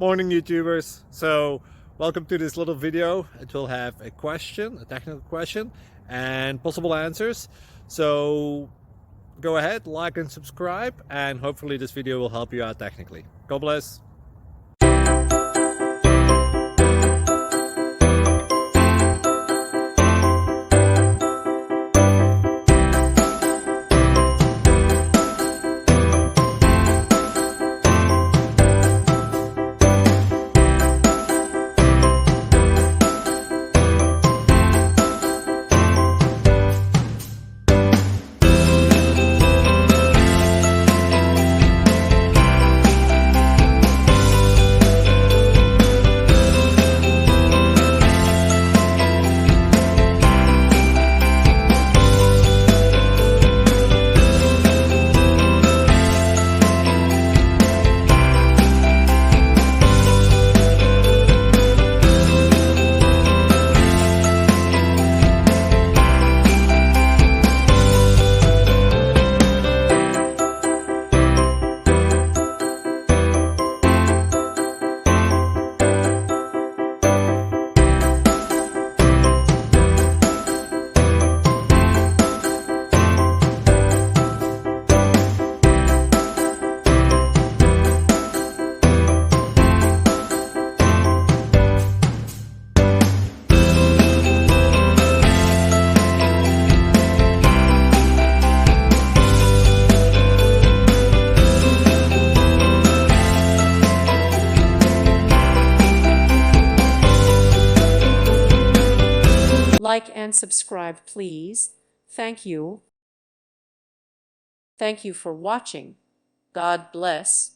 Morning YouTubers. So welcome to this little video. It will have a question, a technical question, and possible answers. So go ahead, like and subscribe, and hopefully this video will help you out technically. God bless. Like and subscribe, please. Thank you. Thank you for watching. God bless.